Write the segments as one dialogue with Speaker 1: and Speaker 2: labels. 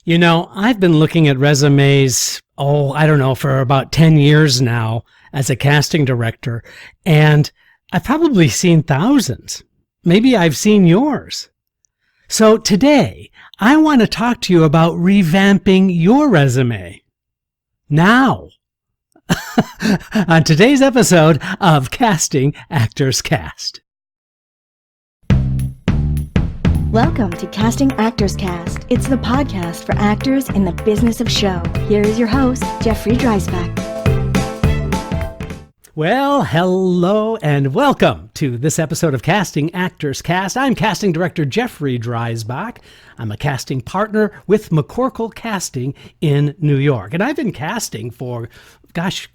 Speaker 1: I've been looking at resumes, I don't know, for about 10 years now as a casting director, and I've probably seen thousands. Maybe I've seen yours. So today, I want to talk to you about revamping your resume. Now, on today's episode of Casting Actors Cast.
Speaker 2: Welcome to Casting Actors Cast. It's the podcast for actors in the business of show. Here is your host, Jeffrey Dreisbach.
Speaker 1: Well, hello and welcome to this episode of Casting Actors Cast. I'm casting director Jeffrey Dreisbach. I'm a casting partner with McCorkle Casting in New York. And I've been casting for,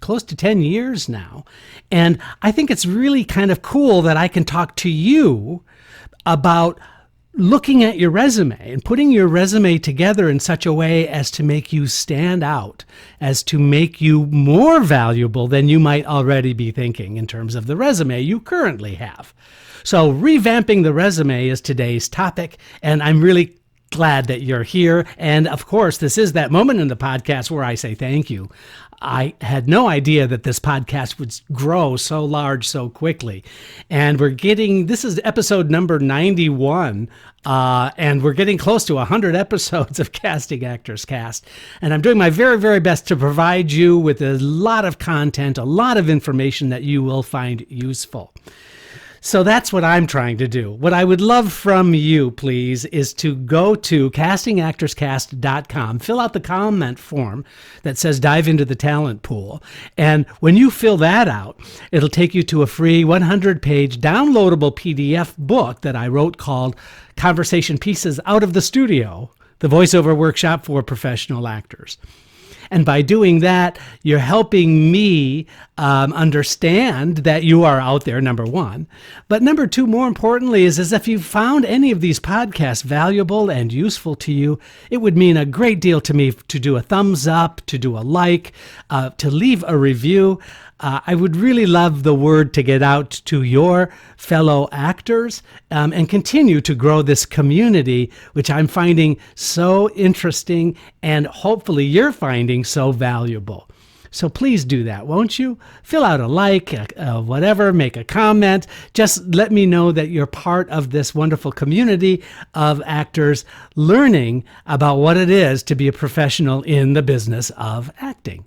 Speaker 1: close to 10 years now. And I think it's really kind of cool that I can talk to you about looking at your resume and putting your resume together in such a way as to make you stand out, as to make you more valuable than you might already be thinking in terms of the resume you currently have. So revamping the resume is today's topic, and I'm really glad that you're here. And of course, this is that moment in the podcast where I say thank you. I had no idea that this podcast would grow so large so quickly. And this is episode number 91, and we're getting close to 100 episodes of Casting Actors Cast. And I'm doing my very, very best to provide you with a lot of content, a lot of information that you will find useful. So that's what I'm trying to do. What I would love from you, please, is to go to castingactorscast.com, fill out the comment form that says dive into the talent pool. And when you fill that out, it'll take you to a free 100-page downloadable PDF book that I wrote called Conversation Pieces Out of the Studio, the voiceover workshop for professional actors. And by doing that, you're helping me understand that you are out there, number one. But number two, more importantly, is if you found any of these podcasts valuable and useful to you, it would mean a great deal to me to do a thumbs up, to do a like, to leave a review. I would really love the word to get out to your fellow actors and continue to grow this community, which I'm finding so interesting and hopefully you're finding so valuable. So please do that, won't you? Fill out a like, whatever, make a comment. Just let me know that you're part of this wonderful community of actors learning about what it is to be a professional in the business of acting.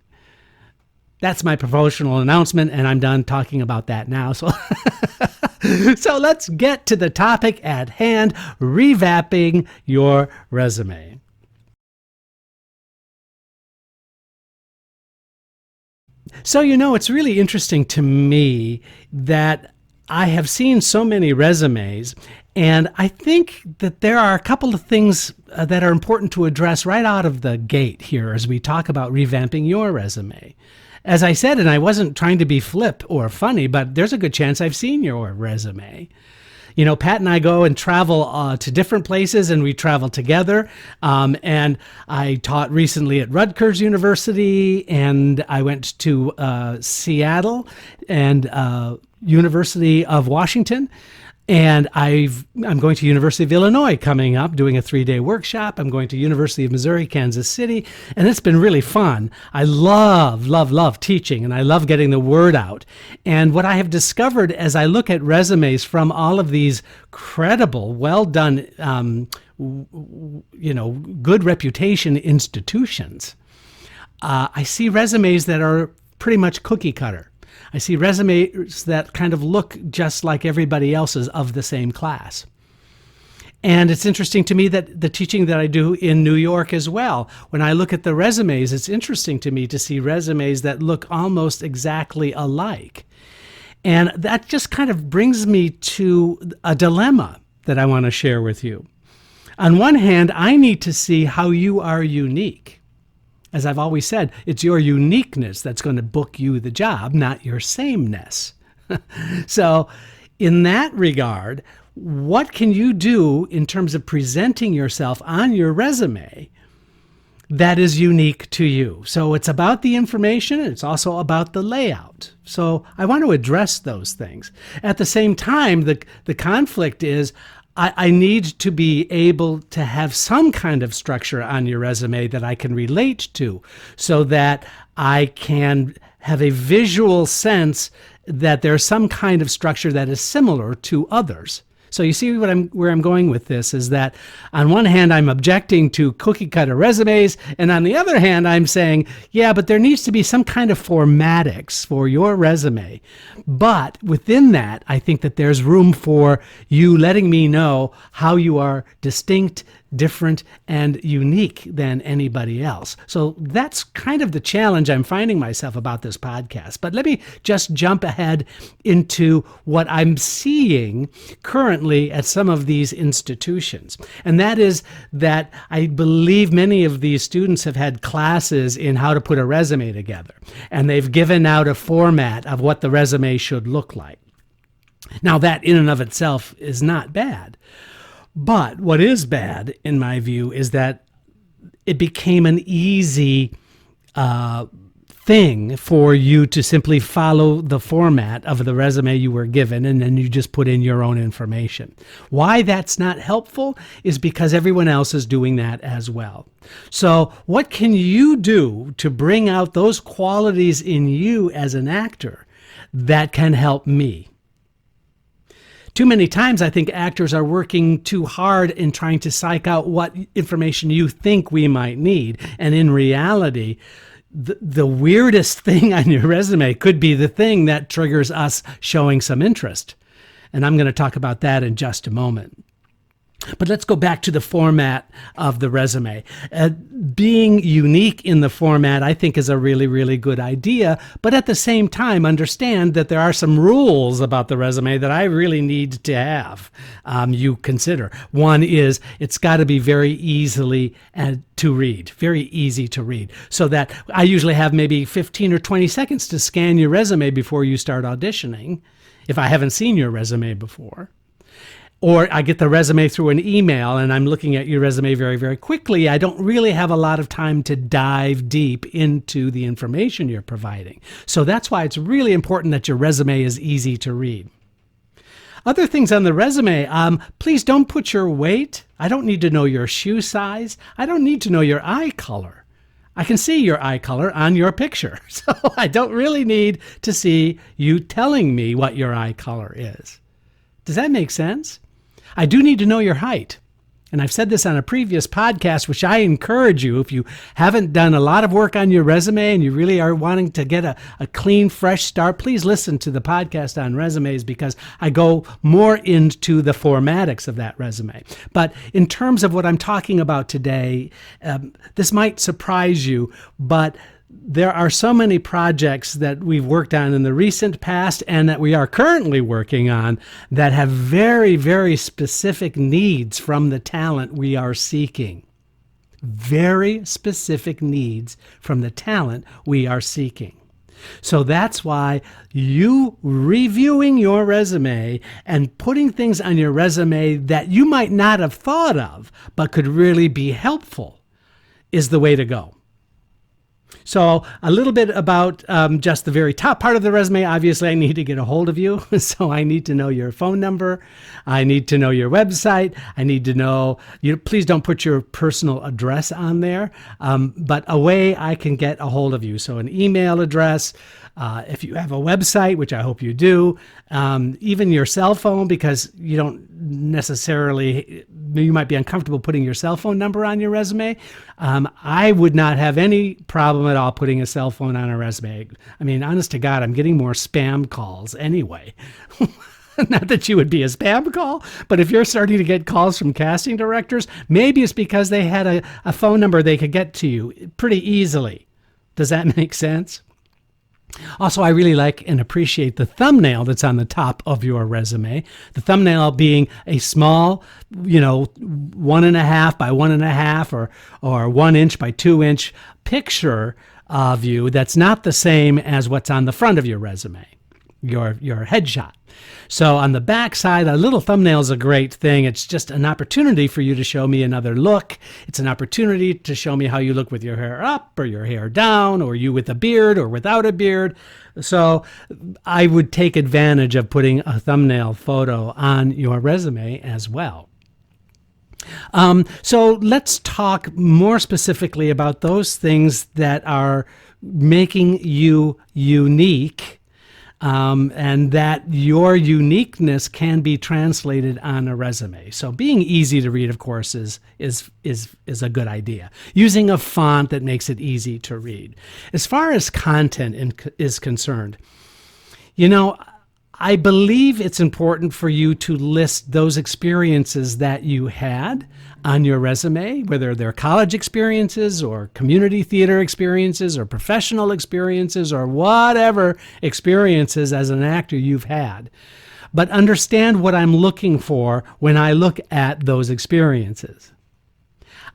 Speaker 1: That's my promotional announcement, and I'm done talking about that now. So, so let's get to the topic at hand, revamping your resume. So, it's really interesting to me that I have seen so many resumes, and I think that there are a couple of things that are important to address right out of the gate here as we talk about revamping your resume. As I said, and I wasn't trying to be flip or funny, but there's a good chance I've seen your resume. Pat and I go and travel to different places, and we travel together. And I taught recently at Rutgers University, and I went to Seattle and University of Washington. And I'm going to University of Illinois coming up, doing a 3-day workshop. I'm going to University of Missouri, Kansas City, and it's been really fun. I love teaching, and I love getting the word out. And what I have discovered as I look at resumes from all of these credible, well-done, good reputation institutions, I see resumes that are pretty much cookie cutter. I see resumes that kind of look just like everybody else's of the same class. And it's interesting to me that the teaching that I do in New York as well, when I look at the resumes, it's interesting to me to see resumes that look almost exactly alike. And that just kind of brings me to a dilemma that I want to share with you. On one hand, I need to see how you are unique. As I've always said, it's your uniqueness that's going to book you the job, not your sameness. So in that regard, what can you do in terms of presenting yourself on your resume that is unique to you? So it's about the information, and it's also about the layout. So I want to address those things. At the same time, the conflict is I need to be able to have some kind of structure on your resume that I can relate to, so that I can have a visual sense that there's some kind of structure that is similar to others. So you see where I'm going with this is that on one hand, I'm objecting to cookie cutter resumes. And on the other hand, I'm saying, yeah, but there needs to be some kind of formatics for your resume. But within that, I think that there's room for you letting me know how you are distinct, different, and unique than anybody else. So that's kind of the challenge I'm finding myself about this podcast. But let me just jump ahead into what I'm seeing currently at some of these institutions. And that is that I believe many of these students have had classes in how to put a resume together. And they've given out a format of what the resume should look like. Now, that in and of itself is not bad. But what is bad, in my view, is that it became an easy thing for you to simply follow the format of the resume you were given, and then you just put in your own information. Why that's not helpful is because everyone else is doing that as well. So what can you do to bring out those qualities in you as an actor that can help me? Too many times, I think actors are working too hard in trying to psych out what information you think we might need. And in reality, the weirdest thing on your resume could be the thing that triggers us showing some interest. And I'm going to talk about that in just a moment. But let's go back to the format of the resume. Being unique in the format, I think, is a really, really good idea. But at the same time, understand that there are some rules about the resume that I really need to have you consider. One is it's got to be very easily to read, very easy to read. So that I usually have maybe 15 or 20 seconds to scan your resume before you start auditioning, if I haven't seen your resume before. Or I get the resume through an email and I'm looking at your resume very, very quickly. I don't really have a lot of time to dive deep into the information you're providing. So that's why it's really important that your resume is easy to read. Other things on the resume, please don't put your weight. I don't need to know your shoe size. I don't need to know your eye color. I can see your eye color on your picture. So I don't really need to see you telling me what your eye color is. Does that make sense? I do need to know your height. And I've said this on a previous podcast, which I encourage you, if you haven't done a lot of work on your resume and you really are wanting to get a clean, fresh start, please listen to the podcast on resumes, because I go more into the formatics of that resume. But in terms of what I'm talking about today, this might surprise you, but there are so many projects that we've worked on in the recent past and that we are currently working on that have very, very specific needs from the talent we are seeking. Very specific needs from the talent we are seeking. So that's why you reviewing your resume and putting things on your resume that you might not have thought of but could really be helpful is the way to go. So a little bit about just the very top part of the resume. Obviously, I need to get a hold of you. So I need to know your phone number. I need to know your website. I need to know, please don't put your personal address on there, but a way I can get a hold of you. So an email address, if you have a website, which I hope you do, even your cell phone, because you don't necessarily, you might be uncomfortable putting your cell phone number on your resume. I would not have any problem at all putting a cell phone on a resume. I mean, honest to God, I'm getting more spam calls anyway. Not that you would be a spam call, but if you're starting to get calls from casting directors, maybe it's because they had a phone number they could get to you pretty easily. Does that make sense? Also, I really like and appreciate the thumbnail that's on the top of your resume. The thumbnail being a small, 1.5 by 1.5 or 1 inch by 2 inch picture of you that's not the same as what's on the front of your resume, your headshot. So on the back side, a little thumbnail is a great thing. It's just an opportunity for you to show me another look. It's an opportunity to show me how you look with your hair up or your hair down, or you with a beard or without a beard. So I would take advantage of putting a thumbnail photo on your resume as well. So let's talk more specifically about those things that are making you unique, and that your uniqueness can be translated on a resume. So being easy to read, of course, is a good idea. Using a font that makes it easy to read. As far as content is concerned, I believe it's important for you to list those experiences that you had on your resume, whether they're college experiences or community theater experiences or professional experiences or whatever experiences as an actor you've had. But understand what I'm looking for when I look at those experiences.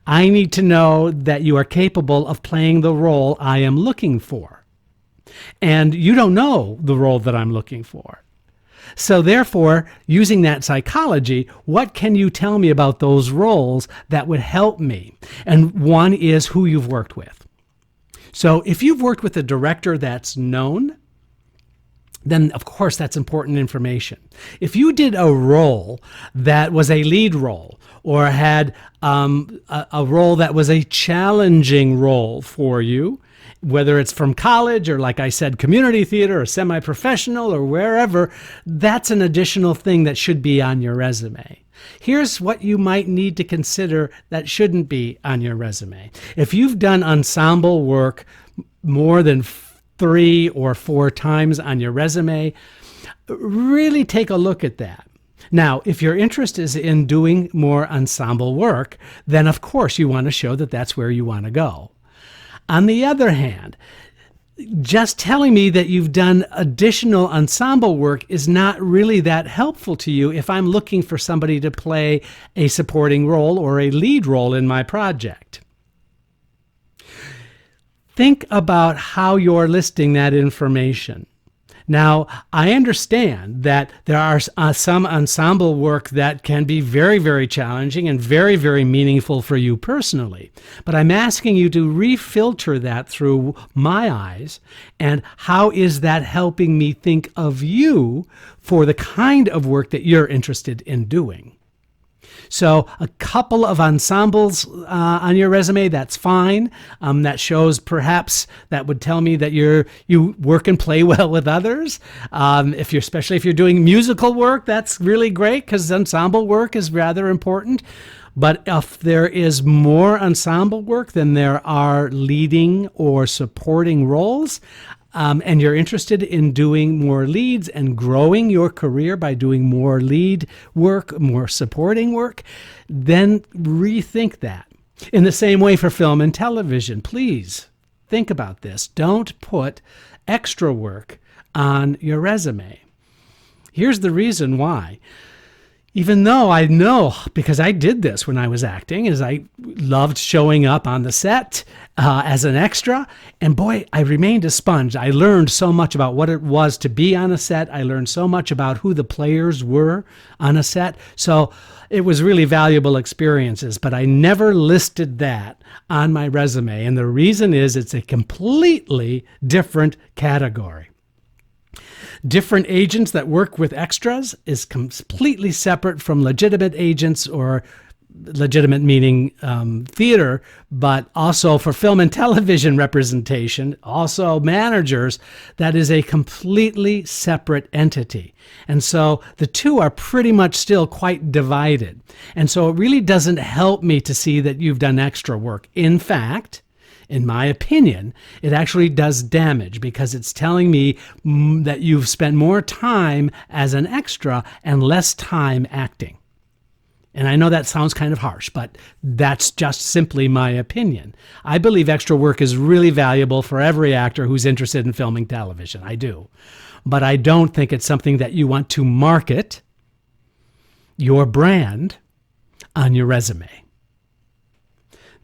Speaker 1: I need to know that you are capable of playing the role I am looking for. And you don't know the role that I'm looking for. So therefore, using that psychology, what can you tell me about those roles that would help me? And one is who you've worked with. So if you've worked with a director that's known, then of course that's important information. If you did a role that was a lead role or had a role that was a challenging role for you, whether it's from college or, like I said, community theater or semi-professional or wherever, that's an additional thing that should be on your resume. Here's what you might need to consider that shouldn't be on your resume. If you've done ensemble work more than 3 or 4 times on your resume, really take a look at that. Now, if your interest is in doing more ensemble work, then of course you want to show that that's where you want to go. On the other hand, just telling me that you've done additional ensemble work is not really that helpful to you if I'm looking for somebody to play a supporting role or a lead role in my project. Think about how you're listing that information. Now, I understand that there are some ensemble work that can be very, very challenging and very, very meaningful for you personally. But I'm asking you to refilter that through my eyes. And how is that helping me think of you for the kind of work that you're interested in doing? So a couple of ensembles on your resume, that's fine. That shows perhaps that would tell me that you work and play well with others. Especially if you're doing musical work, that's really great because ensemble work is rather important. But if there is more ensemble work than there are leading or supporting roles, and you're interested in doing more leads and growing your career by doing more lead work, more supporting work, then rethink that. In the same way for film and television, please think about this. Don't put extra work on your resume. Here's the reason why. Even though I know, because I did this when I was acting, is I loved showing up on the set as an extra. And boy, I remained a sponge. I learned so much about what it was to be on a set. I learned so much about who the players were on a set. So it was really valuable experiences, but I never listed that on my resume. And the reason is it's a completely different category. Different agents that work with extras is completely separate from legitimate agents, or legitimate meaning theater, but also for film and television representation, also managers, that is a completely separate entity. And so the two are pretty much still quite divided. And so it really doesn't help me to see that you've done extra work. In fact, in my opinion, it actually does damage because it's telling me that you've spent more time as an extra and less time acting. And I know that sounds kind of harsh, but that's just simply my opinion. I believe extra work is really valuable for every actor who's interested in filming television. I do. But I don't think it's something that you want to market your brand on your resume.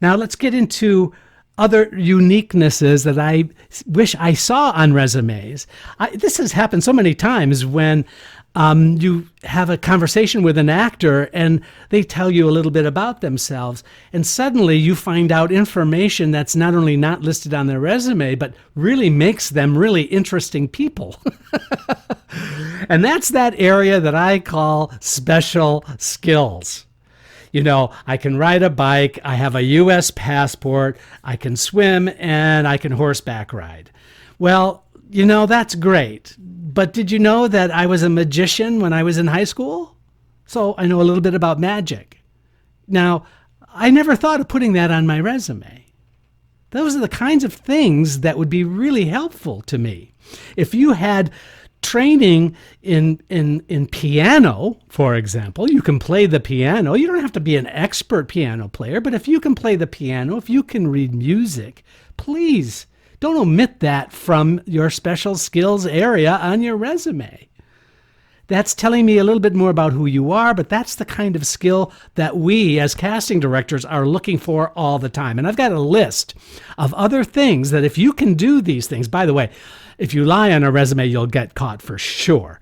Speaker 1: Now let's get into other uniquenesses that I wish I saw on resumes. This has happened so many times when you have a conversation with an actor and they tell you a little bit about themselves, and suddenly you find out information that's not only not listed on their resume, but really makes them really interesting people. And that's that area that I call special skills. I can ride a bike, I have a U.S. passport, I can swim, and I can horseback ride. Well, that's great. But did you know that I was a magician when I was in high school? So I know a little bit about magic. Now, I never thought of putting that on my resume. Those are the kinds of things that would be really helpful to me. If you had training in piano, for example, you can play the piano. You don't have to be an expert piano player, but if you can play the piano, if you can read music, please don't omit that from your special skills area on your resume. That's telling me a little bit more about who you are, but that's the kind of skill that we as casting directors are looking for all the time. And I've got a list of other things that if you can do these things, by the way, if you lie on a resume, you'll get caught for sure.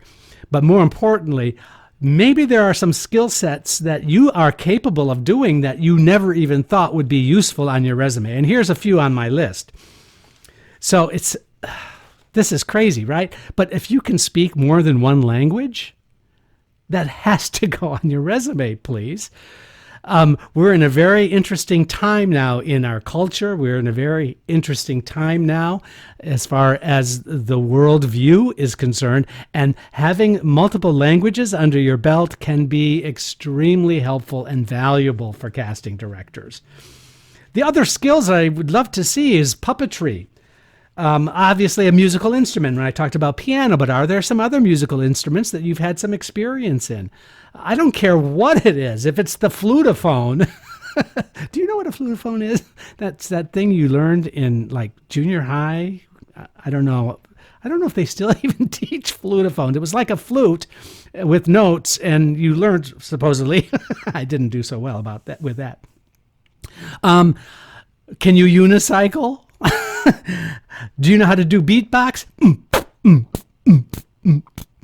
Speaker 1: But more importantly, maybe there are some skill sets that you are capable of doing that you never even thought would be useful on your resume. And here's a few on my list. So this is crazy, right? But if you can speak more than one language, that has to go on your resume, please. We're in a very interesting time now in our culture. We're in a very interesting time now as far as the world view is concerned. And having multiple languages under your belt can be extremely helpful and valuable for casting directors. The other skills I would love to see is puppetry. Obviously a musical instrument when I talked about piano, but are there some other musical instruments that you've had some experience in? I don't care what it is. If it's the flutophone, do you know what a flutophone is? That's that thing you learned in like junior high. I don't know. I don't know if they still even teach flutophones. It was like a flute with notes and you learned supposedly. I didn't do so well about that with that. Can you unicycle? Do you know how to do beatbox?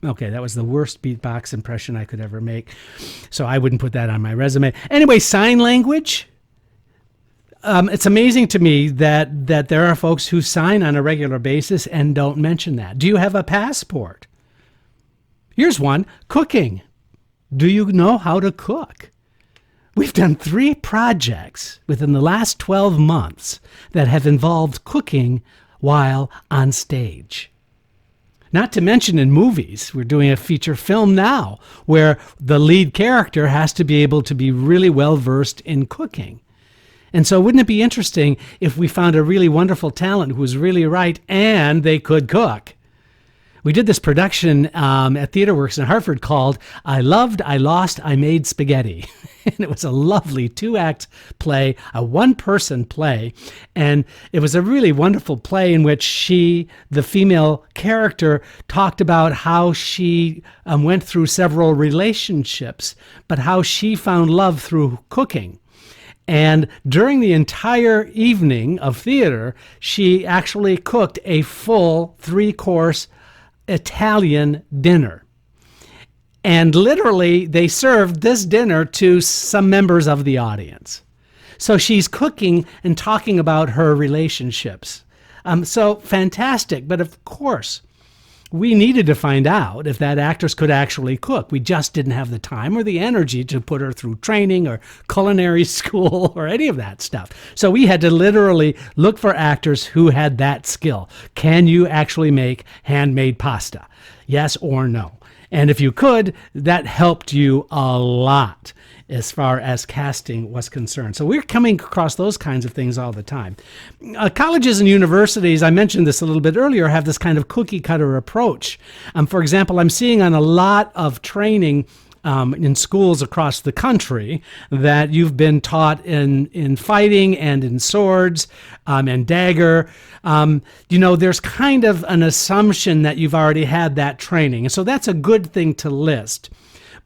Speaker 1: Okay, that was the worst beatbox impression I could ever make, so I wouldn't put that on my resume. Anyway, sign language. It's amazing to me that there are folks who sign on a regular basis and don't mention that. Do you have a passport? Here's one, cooking. Do you know how to cook? We've done 3 projects within the last 12 months that have involved cooking while on stage. Not to mention in movies, we're doing a feature film now where the lead character has to be able to be really well versed in cooking. And so wouldn't it be interesting if we found a really wonderful talent who was really right and they could cook? We did this production at TheaterWorks in Hartford called I Loved, I Lost, I Made Spaghetti. And it was a lovely 2-act play, a 1-person play. And it was a really wonderful play in which she, the female character, talked about how she went through several relationships, but how she found love through cooking. And during the entire evening of theater, she actually cooked a full 3-course Italian dinner. And literally, they served this dinner to some members of the audience. So she's cooking and talking about her relationships. So fantastic. But of course, we needed to find out if that actress could actually cook. We just didn't have the time or the energy to put her through training or culinary school or any of that stuff. So we had to literally look for actors who had that skill. Can you actually make handmade pasta? Yes or no? And if you could, that helped you a lot as far as casting was concerned. So we're coming across those kinds of things all the time. Colleges and universities, I mentioned this a little bit earlier, have this kind of cookie cutter approach. For example, I'm seeing on a lot of training in schools across the country that you've been taught in fighting and in swords and dagger. There's kind of an assumption that you've already had that training. And so that's a good thing to list.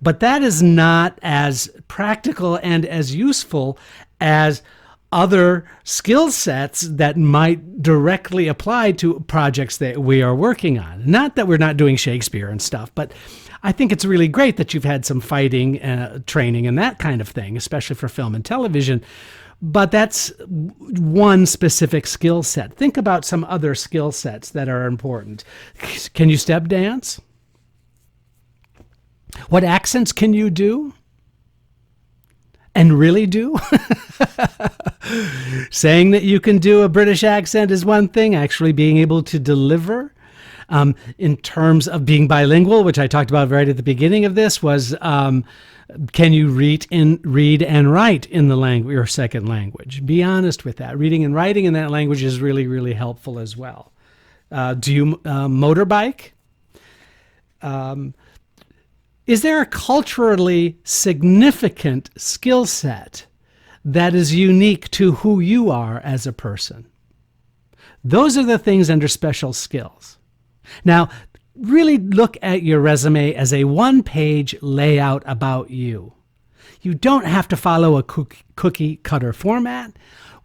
Speaker 1: But that is not as practical and as useful as other skill sets that might directly apply to projects that we are working on. Not that we're not doing Shakespeare and stuff, but I think it's really great that you've had some fighting training and that kind of thing, especially for film and television. But that's one specific skill set. Think about some other skill sets that are important. Can you step dance? What accents can you do? and really do. Saying that you can do a British accent is one thing. Actually being able to deliver in terms of being bilingual, which I talked about right at the beginning of this, was can you read and write in the language, your second language? Be honest with that. Reading and writing in that language is really, really helpful as well. Do you motorbike? Is there a culturally significant skill set that is unique to who you are as a person? Those are the things under special skills. Now, really look at your resume as a one-page layout about you. You don't have to follow a cookie cutter format.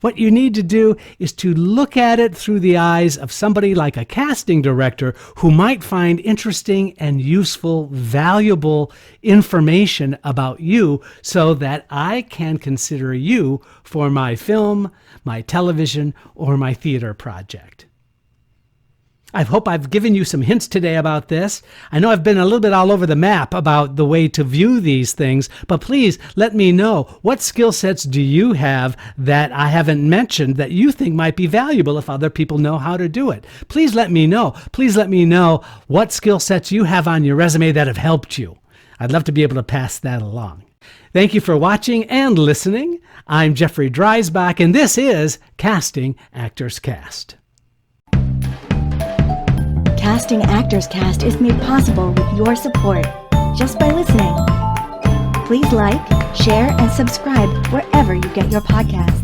Speaker 1: What you need to do is to look at it through the eyes of somebody like a casting director who might find interesting and useful, valuable information about you so that I can consider you for my film, my television, or my theater project. I hope I've given you some hints today about this. I know I've been a little bit all over the map about the way to view these things, but please let me know, what skill sets do you have that I haven't mentioned that you think might be valuable if other people know how to do it? Please let me know. Please let me know what skill sets you have on your resume that have helped you. I'd love to be able to pass that along. Thank you for watching and listening. I'm Jeffrey Dreisbach, and this is Casting Actors Cast.
Speaker 2: Casting Actors Cast is made possible with your support just by listening. Please like, share, and subscribe wherever you get your podcasts.